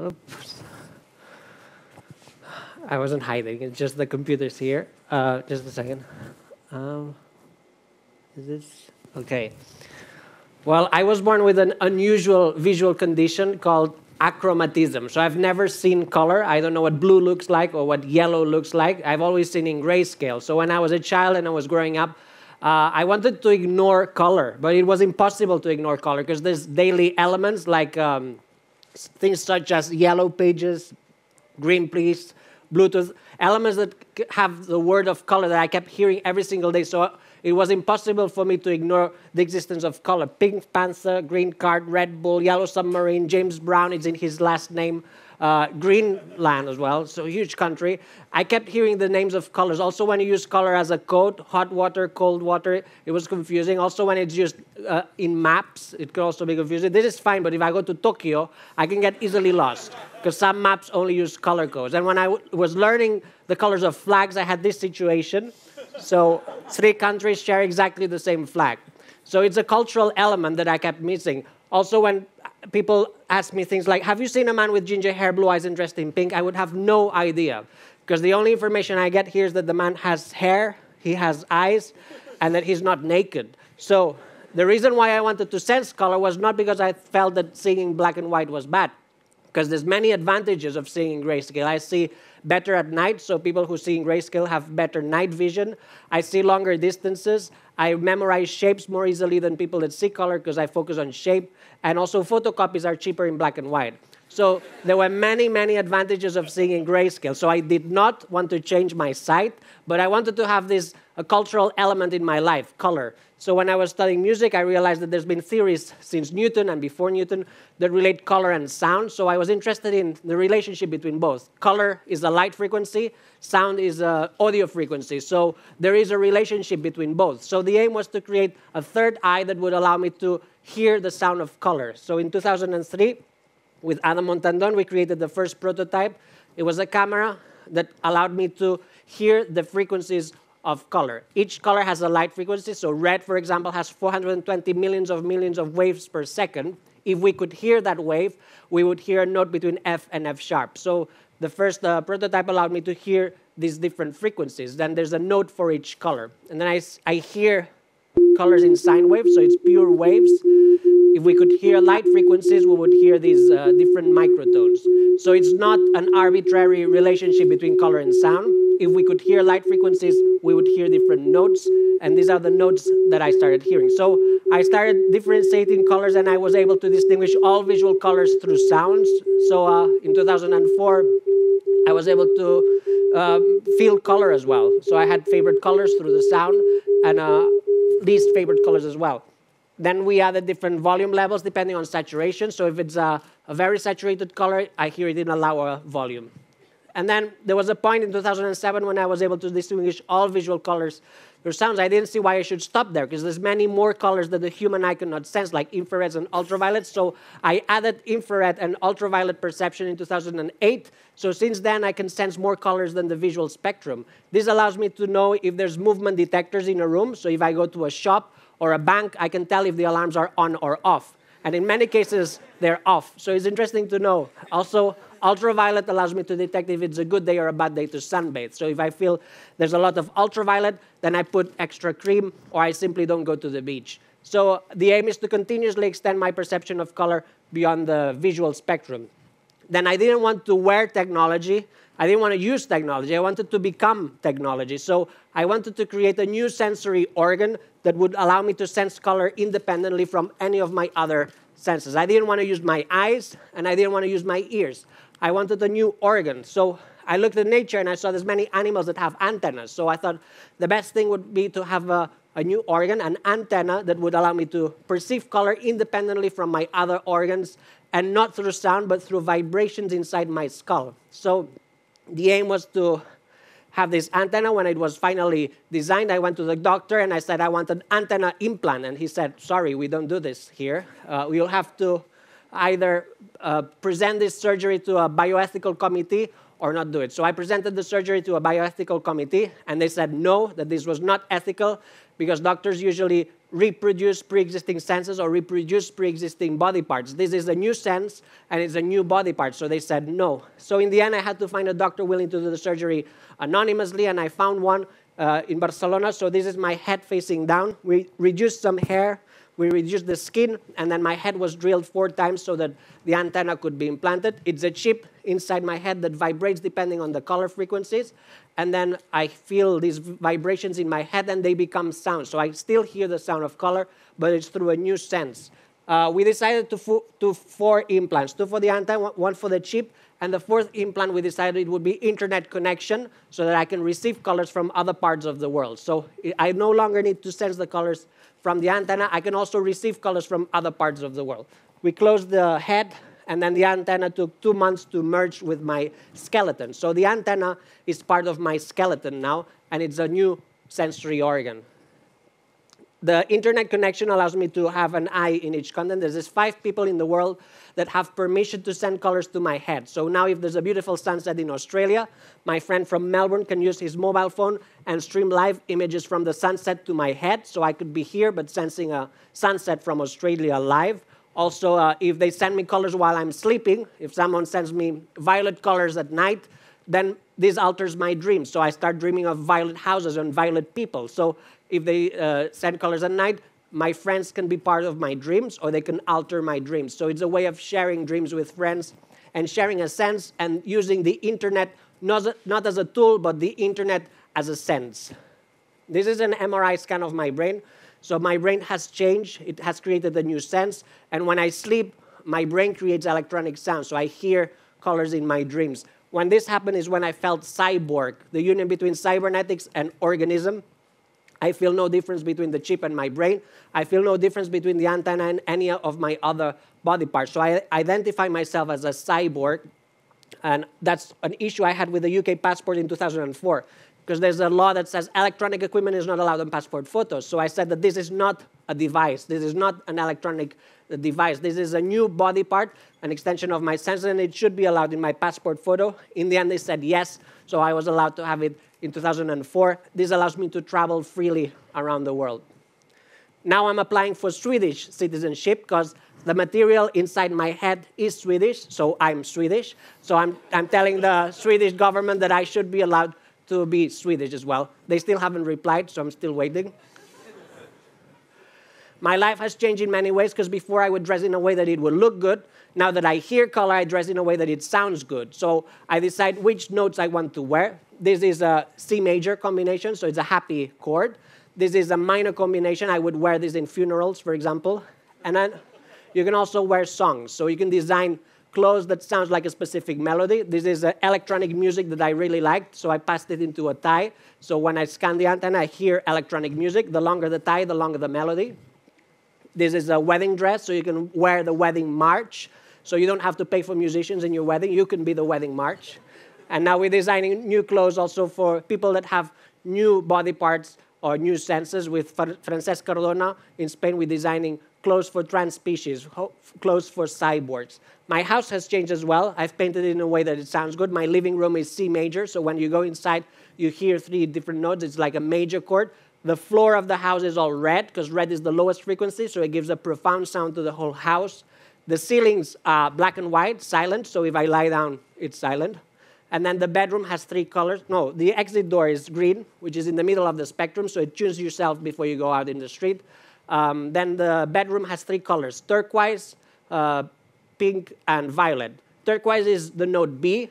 Oops. I wasn't hiding. It's just the computer's here. Just a second. Is this okay? Well, I was born with an unusual visual condition called achromatism. So I've never seen color. I don't know what blue looks like or what yellow looks like. I've always seen in grayscale. So when I was a child and I was growing up, I wanted to ignore color, but it was impossible to ignore color because there's daily elements like things such as yellow pages, green please, Bluetooth, elements that have the word of color that I kept hearing every single day. So it was impossible for me to ignore the existence of color. Pink Panther, green card, Red Bull, yellow submarine, James Brown is in his last name, Greenland as well, so huge country. I kept hearing the names of colors. Also when you use color as a code, hot water, cold water, it was confusing. Also when it's used in maps, it could also be confusing. This is fine, but if I go to Tokyo, I can get easily lost because some maps only use color codes. And when I was learning the colors of flags, I had this situation. So 3 countries share exactly the same flag. So it's a cultural element that I kept missing. Also, when people ask me things like, have you seen a man with ginger hair, blue eyes, and dressed in pink? I would have no idea. Because the only information I get here is that the man has hair, he has eyes, and that he's not naked. So the reason why I wanted to sense color was not because I felt that seeing in black and white was bad. Because there's many advantages of seeing in grayscale. I see better at night, so people who see in grayscale have better night vision. I see longer distances. I memorize shapes more easily than people that see color because I focus on shape. And also photocopies are cheaper in black and white. So there were many, many advantages of seeing in grayscale. So I did not want to change my sight, but I wanted to have this a cultural element in my life, color. So when I was studying music, I realized that there's been theories since Newton and before Newton that relate color and sound. So I was interested in the relationship between both. Color is a light frequency, sound is an audio frequency. So there is a relationship between both. So the aim was to create a third eye that would allow me to hear the sound of color. So in 2003, with Adam Montandon, we created the first prototype. It was a camera that allowed me to hear the frequencies of color. Each color has a light frequency. So red, for example, has 420 millions of waves per second. If we could hear that wave, we would hear a note between F and F sharp. So the first prototype allowed me to hear these different frequencies. Then there's a note for each color. And then I hear colors in sine waves, so it's pure waves. If we could hear light frequencies, we would hear these different microtones. So it's not an arbitrary relationship between color and sound. If we could hear light frequencies, we would hear different notes, and these are the notes that I started hearing. So I started differentiating colors, and I was able to distinguish all visual colors through sounds. So in 2004, I was able to feel color as well. So I had favorite colors through the sound, and least favorite colors as well. Then we added different volume levels depending on saturation. So if it's a very saturated color, I hear it in a lower volume. And then there was a point in 2007 when I was able to distinguish all visual colors through sounds. I didn't see why I should stop there because there's many more colors that the human eye cannot sense, like infrareds and ultraviolets. So I added infrared and ultraviolet perception in 2008. So since then, I can sense more colors than the visual spectrum. This allows me to know if there's movement detectors in a room. So if I go to a shop or a bank, I can tell if the alarms are on or off. And in many cases, they're off. So it's interesting to know. Also, ultraviolet allows me to detect if it's a good day or a bad day to sunbathe. So if I feel there's a lot of ultraviolet, then I put extra cream, or I simply don't go to the beach. So the aim is to continuously extend my perception of color beyond the visual spectrum. Then I didn't want to wear technology. I didn't want to use technology. I wanted to become technology. So I wanted to create a new sensory organ that would allow me to sense color independently from any of my other senses. I didn't want to use my eyes, and I didn't want to use my ears. I wanted a new organ. So I looked at nature, and I saw there's many animals that have antennas. So I thought the best thing would be to have a new organ, an antenna that would allow me to perceive color independently from my other organs, and not through sound, but through vibrations inside my skull. So the aim was to have this antenna. When it was finally designed, I went to the doctor and I said, I want an antenna implant. And he said, sorry, we don't do this here. You'll have to either present this surgery to a bioethical committee, or not do it. So I presented the surgery to a bioethical committee, and they said no, that this was not ethical, because doctors usually reproduce pre-existing senses or reproduce pre-existing body parts. This is a new sense, and it's a new body part, so they said no. So in the end, I had to find a doctor willing to do the surgery anonymously, and I found one in Barcelona. So this is my head facing down. We reduced some hair, we reduced the skin, and then my head was drilled 4 times so that the antenna could be implanted. It's a chip inside my head that vibrates depending on the color frequencies. And then I feel these vibrations in my head, and they become sound. So I still hear the sound of color, but it's through a new sense. We decided to do 4 implants, 2 for the antenna, 1 for the chip. And the 4th implant, we decided it would be internet connection so that I can receive colors from other parts of the world. So I no longer need to sense the colors from the antenna. I can also receive colors from other parts of the world. We closed the head, and then the antenna took 2 months to merge with my skeleton. So the antenna is part of my skeleton now, and it's a new sensory organ. The internet connection allows me to have an eye in each continent. There's 5 people in the world that have permission to send colors to my head. So now if there's a beautiful sunset in Australia, my friend from Melbourne can use his mobile phone and stream live images from the sunset to my head. So I could be here, but sensing a sunset from Australia live. Also, if they send me colors while I'm sleeping, if someone sends me violet colors at night, then this alters my dreams. So I start dreaming of violet houses and violet people. So if they send colors at night, my friends can be part of my dreams, or they can alter my dreams. So it's a way of sharing dreams with friends and sharing a sense and using the internet not as a tool, but the internet as a sense. This is an MRI scan of my brain. So my brain has changed. It has created a new sense. And when I sleep, my brain creates electronic sounds. So I hear colors in my dreams. When this happened is when I felt cyborg, the union between cybernetics and organism. I feel no difference between the chip and my brain. I feel no difference between the antenna and any of my other body parts. So I identify myself as a cyborg. And that's an issue I had with the UK passport in 2004. Because there's a law that says electronic equipment is not allowed on passport photos. So I said that this is not a device. This is not an electronic device. This is a new body part, an extension of my senses, and it should be allowed in my passport photo. In the end, they said yes, so I was allowed to have it in 2004. This allows me to travel freely around the world. Now I'm applying for Swedish citizenship because the material inside my head is Swedish, so I'm Swedish. So I'm telling the Swedish government that I should be allowed to be Swedish as well. They still haven't replied, so I'm still waiting. My life has changed in many ways because before I would dress in a way that it would look good. Now that I hear color, I dress in a way that it sounds good. So I decide which notes I want to wear. This is a C major combination, so it's a happy chord. This is a minor combination. I would wear this in funerals, for example. And then you can also wear songs. So you can design clothes that sounds like a specific melody. This is electronic music that I really liked, so I passed it into a tie. So when I scan the antenna, I hear electronic music. The longer the tie, the longer the melody. This is a wedding dress, so you can wear the wedding march. So you don't have to pay for musicians in your wedding. You can be the wedding march. And now we're designing new clothes also for people that have new body parts or new senses. With Francesc Cardona in Spain, we're designing clothes for transpecies, clothes for cyborgs. My house has changed as well. I've painted it in a way that it sounds good. My living room is C major, so when you go inside, you hear 3 different notes. It's like a major chord. The floor of the house is all red, because red is the lowest frequency, so it gives a profound sound to the whole house. The ceilings are black and white, silent, so if I lie down, it's silent. And then the bedroom has 3 colors. No, the exit door is green, which is in the middle of the spectrum, so it tunes yourself before you go out in the street. Then the bedroom has 3 colors, turquoise, pink, and violet. Turquoise is the note B,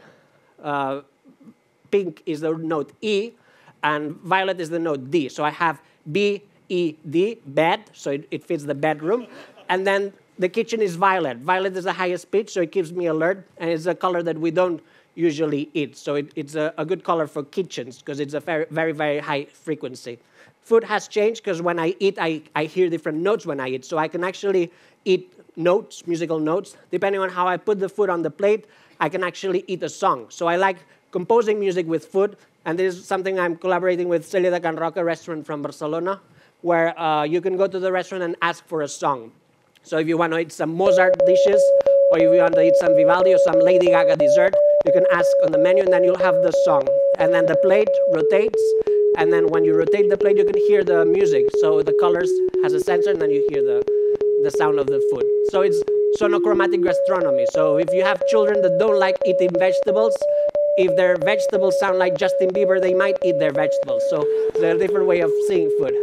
pink is the note E, and violet is the note D. So I have B, E, D, bed, so it fits the bedroom. And then the kitchen is violet. Violet is the highest pitch, so it keeps me alert, and it's a color that we don't usually eat. So it's a good color for kitchens, because it's a very, very, very high frequency. Food has changed, because when I eat, I hear different notes when I eat. So I can actually eat notes, musical notes. Depending on how I put the food on the plate, I can actually eat a song. So I like composing music with food, and this is something I'm collaborating with Celia de Can Roca, a restaurant from Barcelona, where you can go to the restaurant and ask for a song. So if you want to eat some Mozart dishes, or if you want to eat some Vivaldi or some Lady Gaga dessert, You can ask on the menu, and then you'll have the song. And then the plate rotates, and then when you rotate the plate, you can hear the music. So the colors has a sensor, and then you hear the sound of the food. So it's sonochromatic gastronomy. So if you have children that don't like eating vegetables, if their vegetables sound like Justin Bieber, they might eat their vegetables. So it's a different way of seeing food.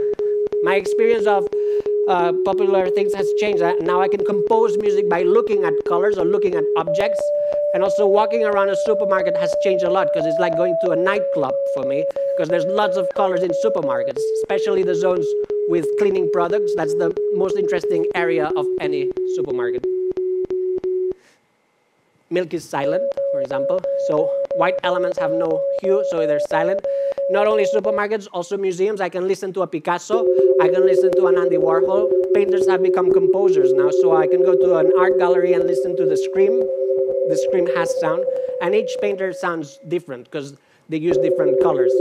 My experience of popular things has changed. Now I can compose music by looking at colors or looking at objects. And also walking around a supermarket has changed a lot because it's like going to a nightclub for me because there's lots of colors in supermarkets, especially the zones with cleaning products. That's the most interesting area of any supermarket. Milk is silent, for example. So white elements have no hue, so they're silent. Not only supermarkets, also museums. I can listen to a Picasso. I can listen to an Andy Warhol. Painters have become composers now, so I can go to an art gallery and listen to the Scream. The Scream has sound, and each painter sounds different because they use different colors.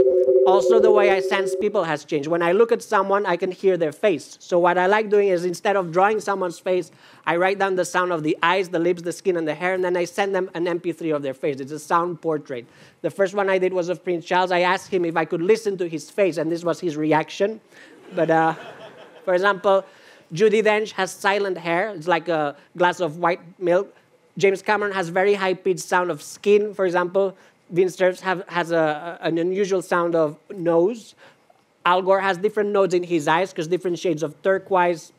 Also, the way I sense people has changed. When I look at someone, I can hear their face. So what I like doing is instead of drawing someone's face, I write down the sound of the eyes, the lips, the skin, and the hair, and then I send them an MP3 of their face. It's a sound portrait. The first one I did was of Prince Charles. I asked him if I could listen to his face, and this was his reaction. But for example, Judi Dench has silent hair. It's like a glass of white milk. James Cameron has very high-pitched sound of skin, for example. Vince Cerf has an unusual sound of nose. Al Gore has different nodes in his eyes because different shades of turquoise.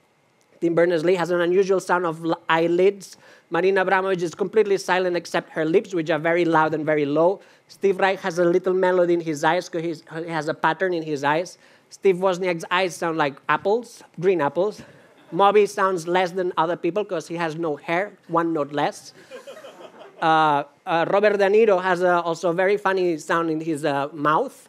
Tim Berners-Lee has an unusual sound of eyelids. Marina Abramovic is completely silent except her lips, which are very loud and very low. Steve Reich has a little melody in his eyes because he has a pattern in his eyes. Steve Wozniak's eyes sound like apples, green apples. Moby sounds less than other people because he has no hair, one note less. Robert De Niro has also a very funny sound in his mouth.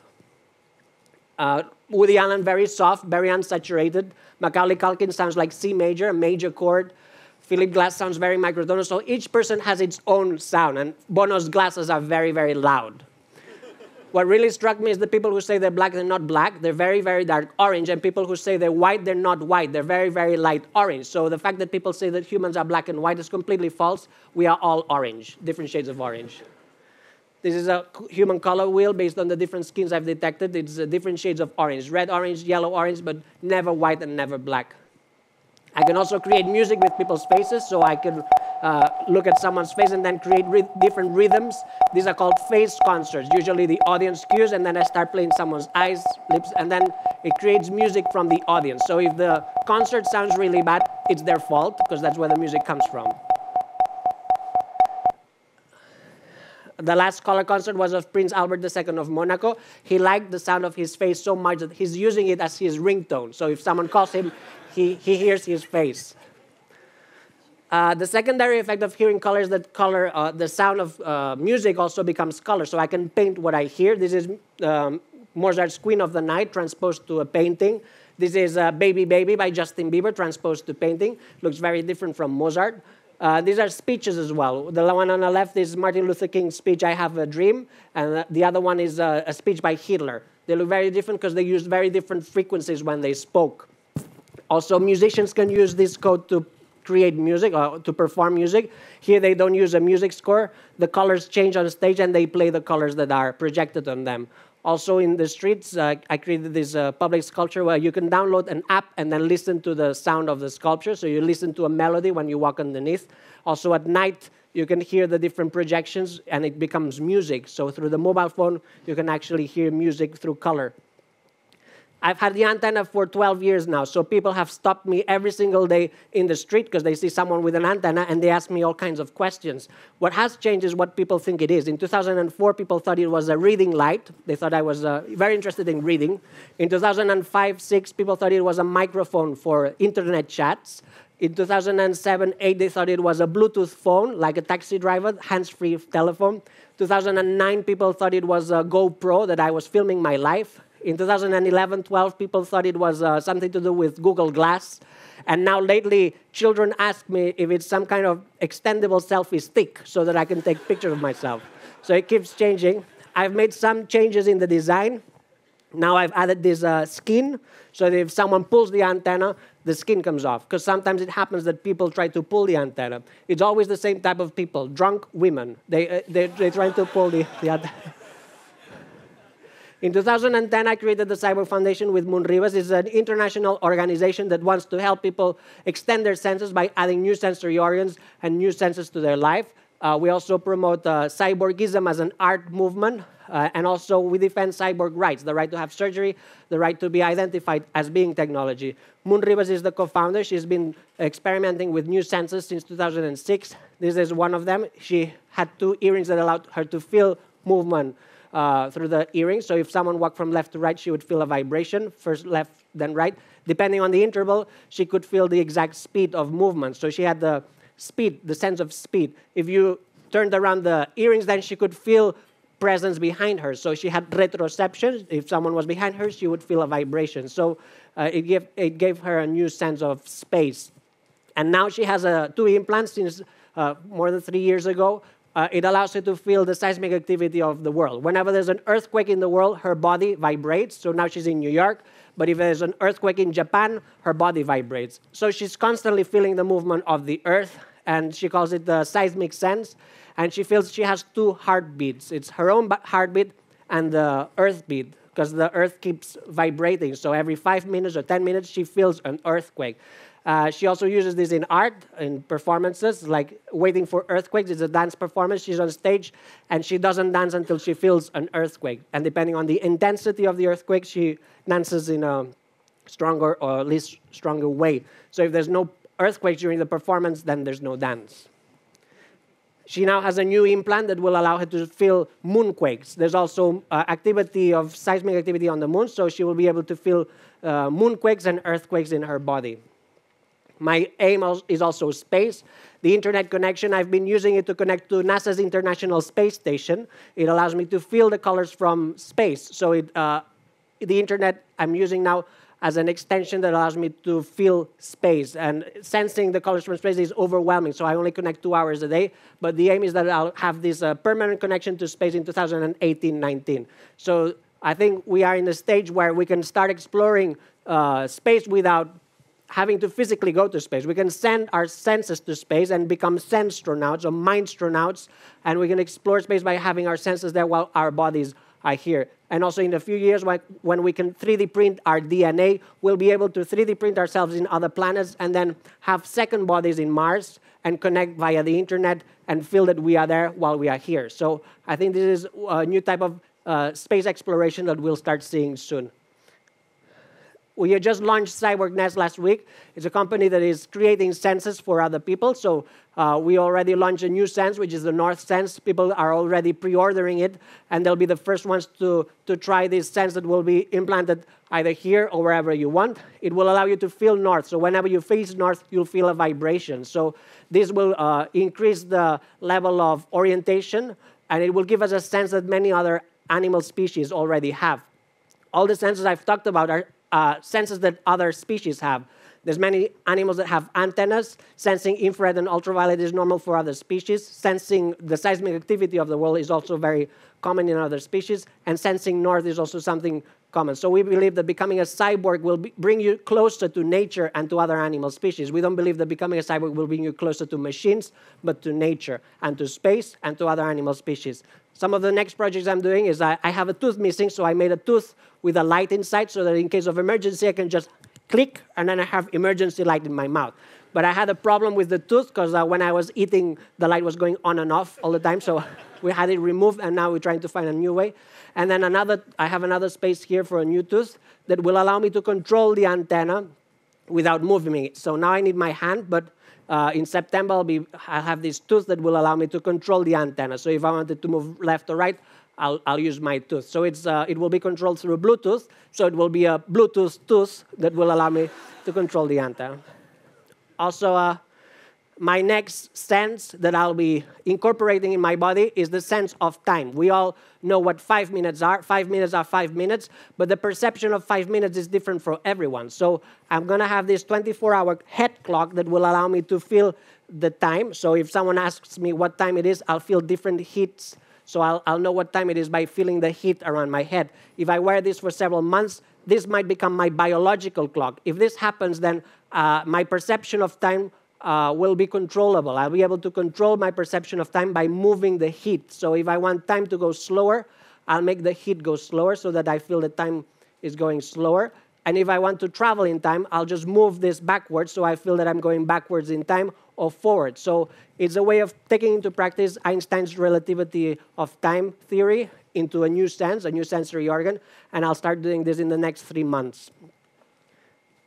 Woody Allen, very soft, very unsaturated. Macaulay Culkin sounds like C major, a major chord. Philip Glass sounds very microtonal. So each person has its own sound, and Bono's glasses are very, very loud. What really struck me is the people who say they're black, they're not black. They're very, very dark orange. And people who say they're white, they're not white. They're very, very light orange. So the fact that people say that humans are black and white is completely false. We are all orange, different shades of orange. This is a human color wheel based on the different skins I've detected. It's different shades of orange, red orange, yellow orange, but never white and never black. I can also create music with people's faces, so I can look at someone's face and then create different rhythms. These are called face concerts. Usually the audience cues, and then I start playing someone's eyes, lips, and then it creates music from the audience. So if the concert sounds really bad, it's their fault, because that's where the music comes from. The last color concert was of Prince Albert II of Monaco. He liked the sound of his face so much that he's using it as his ringtone. So if someone calls him, he hears his face. The secondary effect of hearing color is that the sound of music also becomes color. So I can paint what I hear. This is Mozart's Queen of the Night transposed to a painting. This is Baby Baby by Justin Bieber transposed to painting. Looks very different from Mozart. These are speeches as well. The one on the left is Martin Luther King's speech, I Have a Dream, and the other one is a speech by Hitler. They look very different because they used very different frequencies when they spoke. Also, musicians can use this code to create music, or to perform music. Here they don't use a music score. The colors change on stage and they play the colors that are projected on them. Also in the streets, I created this public sculpture where you can download an app and then listen to the sound of the sculpture. So you listen to a melody when you walk underneath. Also at night, you can hear the different projections and it becomes music. So through the mobile phone, you can actually hear music through color. I've had the antenna for 12 years now, so people have stopped me every single day in the street because they see someone with an antenna and they ask me all kinds of questions. What has changed is what people think it is. In 2004, people thought it was a reading light. They thought I was very interested in reading. In 2005, 6, people thought it was a microphone for internet chats. In 2007, 8, they thought it was a Bluetooth phone, like a taxi driver, hands-free telephone. 2009, people thought it was a GoPro, that I was filming my life. In 2011, 12, people thought it was something to do with Google Glass. And now lately, children ask me if it's some kind of extendable selfie stick so that I can take pictures of myself. So it keeps changing. I've made some changes in the design. Now I've added this skin, so that if someone pulls the antenna, the skin comes off. Because sometimes it happens that people try to pull the antenna. It's always the same type of people, drunk women. They try to pull the antenna. In 2010, I created the Cyborg Foundation with Moon Rivas. It's an international organization that wants to help people extend their senses by adding new sensory organs and new senses to their life. We also promote cyborgism as an art movement, and also we defend cyborg rights, the right to have surgery, the right to be identified as being technology. Moon Rivas is the co-founder. She's been experimenting with new senses since 2006. This is one of them. She had 2 earrings that allowed her to feel movement through the earrings. So if someone walked from left to right, she would feel a vibration, first left, then right. Depending on the interval, she could feel the exact speed of movement. So she had the speed, the sense of speed. If you turned around the earrings, then she could feel presence behind her. So she had retroception. If someone was behind her, she would feel a vibration. So it gave her a new sense of space. And now she has 2 implants since more than 3 years ago. It allows her to feel the seismic activity of the world. Whenever there's an earthquake in the world, her body vibrates. So now she's in New York. But if there's an earthquake in Japan, her body vibrates. So she's constantly feeling the movement of the earth, and she calls it the seismic sense. And she feels she has 2 heartbeats. It's her own heartbeat and the earth beat, because the earth keeps vibrating. So every 5 minutes or 10 minutes, she feels an earthquake. She also uses this in art, in performances, like Waiting for Earthquakes. It's a dance performance. She's on stage, and she doesn't dance until she feels an earthquake. And depending on the intensity of the earthquake, she dances in a stronger or least stronger way. So if there's no earthquake during the performance, then there's no dance. She now has a new implant that will allow her to feel moonquakes. There's also seismic activity on the moon, so she will be able to feel moonquakes and earthquakes in her body. My aim is also space. The internet connection, I've been using it to connect to NASA's International Space Station. It allows me to feel the colors from space. So the internet I'm using now as an extension that allows me to feel space. And sensing the colors from space is overwhelming, so I only connect 2 hours a day. But the aim is that I'll have this permanent connection to space in 2018-19. So I think we are in a stage where we can start exploring space without having to physically go to space. We can send our senses to space and become sensastronauts or mindstronauts, and we can explore space by having our senses there while our bodies are here. And also in a few years, when we can 3D print our DNA, we'll be able to 3D print ourselves in other planets and then have second bodies in Mars and connect via the internet and feel that we are there while we are here. So I think this is a new type of space exploration that we'll start seeing soon. We had just launched Cyborg Nest last week. It's a company that is creating senses for other people. So we already launched a new sense, which is the North Sense. People are already pre-ordering it, and they'll be the first ones to try this sense that will be implanted either here or wherever you want. It will allow you to feel north. So whenever you face north, you'll feel a vibration. So this will increase the level of orientation, and it will give us a sense that many other animal species already have. All the senses I've talked about are senses that other species have. There's many animals that have antennas. Sensing infrared and ultraviolet is normal for other species. Sensing the seismic activity of the world is also very common in other species. And sensing north is also something common. So we believe that becoming a cyborg will bring you closer to nature and to other animal species. We don't believe that becoming a cyborg will bring you closer to machines, but to nature and to space and to other animal species. Some of the next projects I'm doing is I have a tooth missing, so I made a tooth with a light inside so that in case of emergency, I can just click, and then I have emergency light in my mouth. But I had a problem with the tooth because when I was eating, the light was going on and off all the time, so we had it removed, and now we're trying to find a new way. And then I have another space here for a new tooth that will allow me to control the antenna without moving it. So now I need my hand, but in September, I'll have this tooth that will allow me to control the antenna. So if I wanted to move left or right, I'll use my tooth. So it will be controlled through Bluetooth. So it will be a Bluetooth tooth that will allow me to control the antenna. Also, my next sense that I'll be incorporating in my body is the sense of time. We all know what 5 minutes are. 5 minutes are 5 minutes, but the perception of 5 minutes is different for everyone. So I'm going to have this 24-hour head clock that will allow me to feel the time. So if someone asks me what time it is, I'll feel different hits So I'll know what time it is by feeling the heat around my head. If I wear this for several months, this might become my biological clock. If this happens, then my perception of time will be controllable. I'll be able to control my perception of time by moving the heat. So if I want time to go slower, I'll make the heat go slower so that I feel the time is going slower. And if I want to travel in time, I'll just move this backwards so I feel that I'm going backwards in time or forward. So it's a way of taking into practice Einstein's relativity of time theory into a new sense, a new sensory organ. And I'll start doing this in the next 3 months.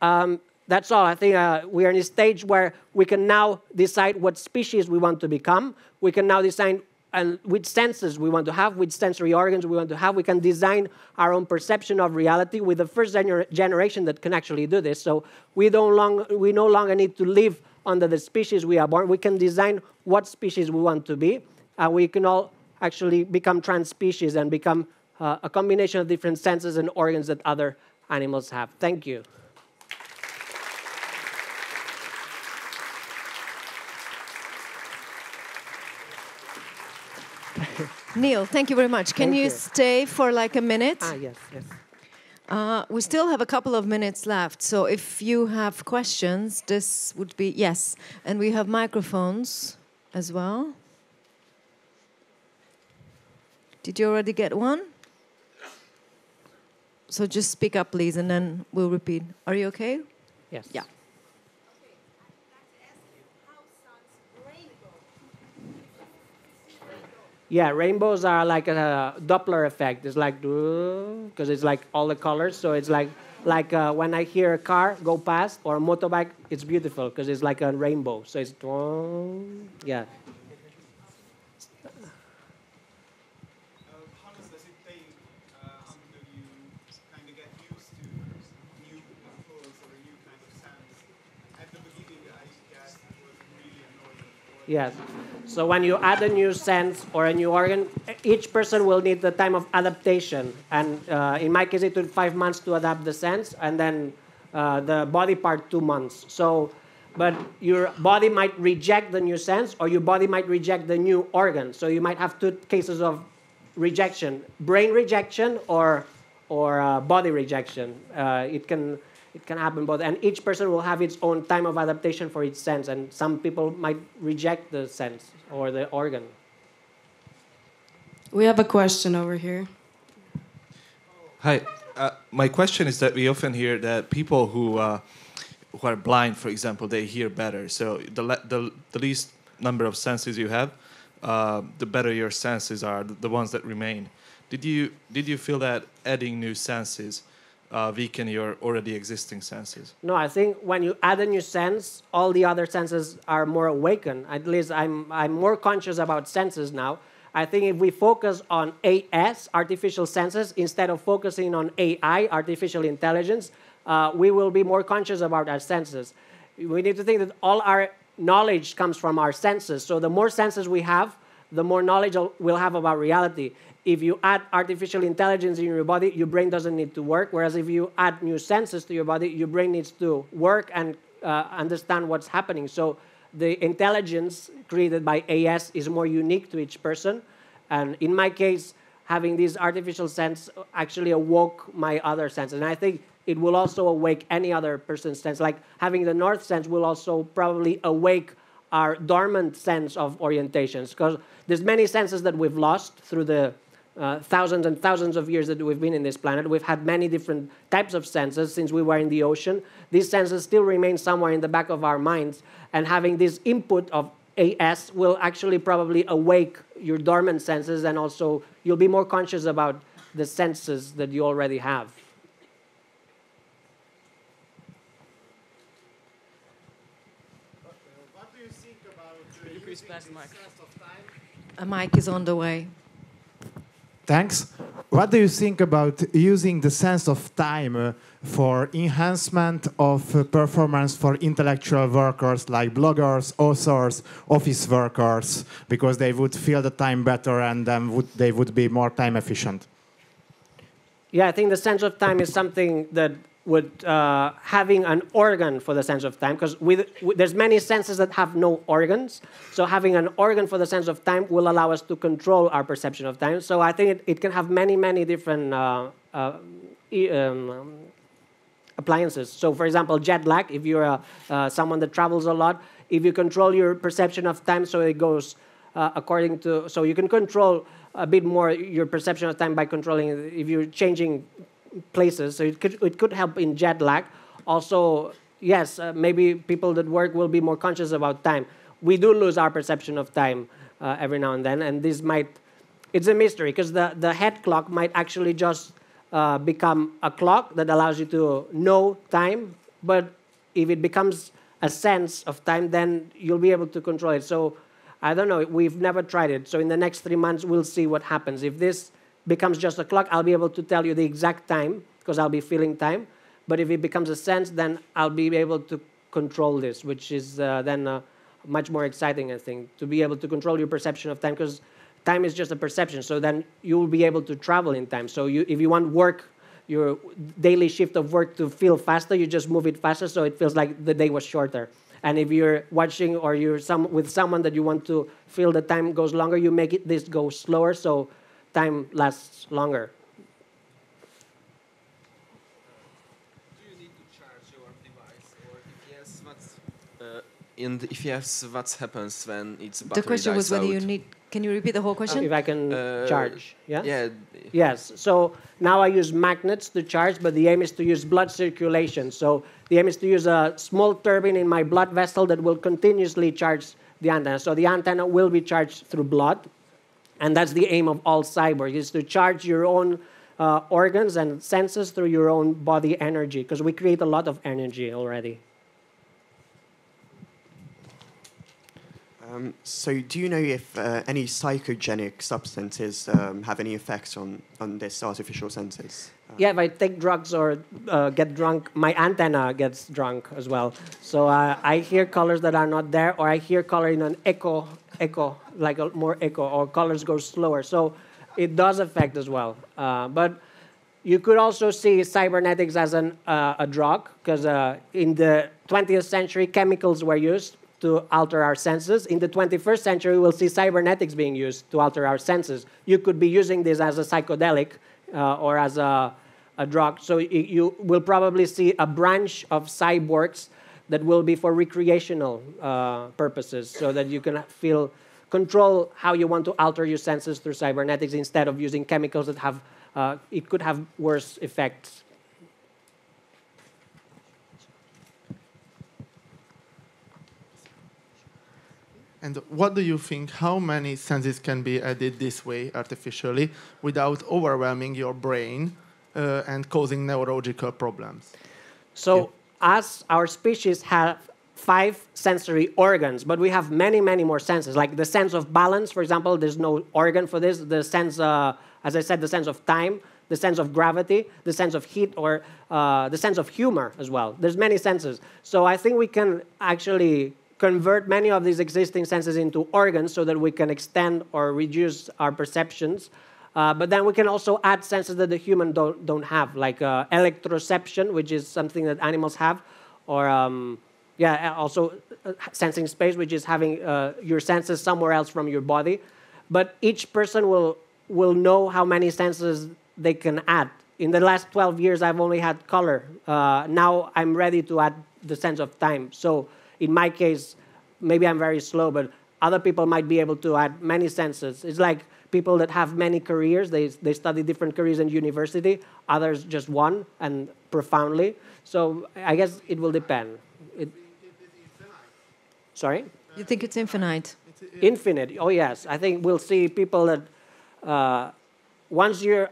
That's all. I think we are in a stage where we can now decide what species we want to become. We can now decide which senses we want to have, which sensory organs we want to have. We can design our own perception of reality with the first generation that can actually do this. So we no longer need to live under the species we are born. We can design what species we want to be. We can all actually become transpecies and become a combination of different senses and organs that other animals have. Thank you. Neil, thank you very much. Can you stay for like a minute? Yes, yes. We still have a couple of minutes left, so if you have questions, this would be, yes. And we have microphones as well. Did you already get one? So just speak up, please, and then we'll repeat. Are you okay? Yes. Yeah. Yeah, rainbows are like a Doppler effect. It's like, because it's like all the colors. So it's like when I hear a car go past or a motorbike, it's beautiful because it's like a rainbow. So it's, yeah. How does it take until you kind of get used to new influence or a new kind of sense? At the beginning, I guess it was really annoying. Yes. So when you add a new sense or a new organ, each person will need the time of adaptation. And in my case, it took 5 months to adapt the sense, and then the body part 2 months. So, but your body might reject the new sense, or your body might reject the new organ. So you might have 2 cases of rejection: brain rejection or body rejection. It can happen both, and each person will have its own time of adaptation for each sense, and some people might reject the sense or the organ. We have a question over here. Hi. My question is that we often hear that people who are blind, for example, they hear better. So the least number of senses you have, the better your senses are, the ones that remain. Did you feel that adding new senses weaken your already existing senses? No, I think when you add a new sense, all the other senses are more awakened. At least I'm more conscious about senses now. I think if we focus on AS, artificial senses, instead of focusing on AI, artificial intelligence, we will be more conscious about our senses. We need to think that all our knowledge comes from our senses. So the more senses we have, the more knowledge we'll have about reality. If you add artificial intelligence in your body, your brain doesn't need to work. Whereas if you add new senses to your body, your brain needs to work and understand what's happening. So the intelligence created by AS is more unique to each person. And in my case, having this artificial sense actually awoke my other senses. And I think it will also awake any other person's sense. Like having the north sense will also probably awake our dormant sense of orientations. Because there's many senses that we've lost through the thousands and thousands of years that we've been in this planet. We've had many different types of senses since we were in the ocean. These senses still remain somewhere in the back of our minds, and having this input of AS will actually probably awake your dormant senses, and also you'll be more conscious about the senses that you already have. What do you think about using the sense of time? A mic is on the way. Thanks. What do you think about using the sense of time for enhancement of performance for intellectual workers like bloggers, authors, office workers, because they would feel the time better and they would be more time efficient? Yeah, I think the sense of time is something that would having an organ for the sense of time, because there's many senses that have no organs. So having an organ for the sense of time will allow us to control our perception of time. So I think it can have many, many different appliances. So for example, jet lag, if you're someone that travels a lot, if you control your perception of time so it goes according to, so you can control a bit more your perception of time by controlling, if you're changing places, so it could help in jet lag. Also, yes, maybe people that work will be more conscious about time. We do lose our perception of time every now and then, and this might, it's a mystery, because the head clock might actually just become a clock that allows you to know time, but if it becomes a sense of time, then you'll be able to control it. So I don't know, we've never tried it. So in the next 3 months, we'll see what happens. If this becomes just a clock, I'll be able to tell you the exact time, because I'll be feeling time. But if it becomes a sense, then I'll be able to control this, which is then much more exciting, I think, to be able to control your perception of time, because time is just a perception. So then you'll be able to travel in time. So if you want work, your daily shift of work to feel faster, you just move it faster so it feels like the day was shorter. And if you're watching or you're with someone that you want to feel the time goes longer, you make this go slower so time lasts longer. Do you need to charge your device, or if yes, if yes, what happens when its battery dies out? The question was whether you need. Can you repeat the whole question? If I can charge, yeah? Yeah. Yes, so now I use magnets to charge, but the aim is to use blood circulation. So the aim is to use a small turbine in my blood vessel that will continuously charge the antenna. So the antenna will be charged through blood, and that's the aim of all cyborg, is to charge your own organs and senses through your own body energy, because we create a lot of energy already. So do you know if any psychogenic substances have any effects on this artificial senses? Yeah, if I take drugs or get drunk, my antenna gets drunk as well. So I hear colors that are not there, or I hear color in an echo, like a more echo, or colors go slower. So it does affect as well. But you could also see cybernetics as a drug, because in the 20th century, chemicals were used to alter our senses. In the 21st century, we'll see cybernetics being used to alter our senses. You could be using this as a psychedelic or as a drug. So you will probably see a branch of cyborgs that will be for recreational purposes, so that you can control how you want to alter your senses through cybernetics instead of using chemicals that have, it could have worse effects. And what do you think, how many senses can be added this way artificially without overwhelming your brain and causing neurological problems? So us, our species, have 5 sensory organs, but we have many, many more senses. Like the sense of balance, for example, there's no organ for this. The sense, as I said, the sense of time, the sense of gravity, the sense of heat, or the sense of humor as well. There's many senses. So I think we can actually convert many of these existing senses into organs so that we can extend or reduce our perceptions. But then we can also add senses that the human don't have, like electroception, which is something that animals have, or also sensing space, which is having your senses somewhere else from your body. But each person will know how many senses they can add. In the last 12 years, I've only had color. Now I'm ready to add the sense of time. So in my case, maybe I'm very slow, but other people might be able to add many senses. It's like people that have many careers. They study different careers in university. Others just one, and profoundly. So I guess it will depend. Sorry? You think it's infinite? Infinite, oh yes. I think we'll see people that once your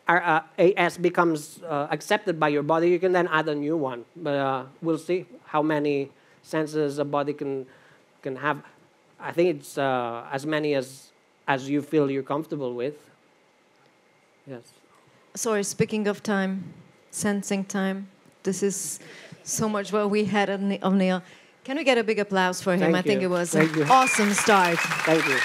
AS becomes accepted by your body, you can then add a new one. But we'll see how many senses a body can have. I think it's as many as you feel you're comfortable with. Yes. Sorry, speaking of time, sensing time, this is so much what we had of Neil. Can we get a big applause for him? Thank I think you. it was Thank an you. awesome start. Thank you.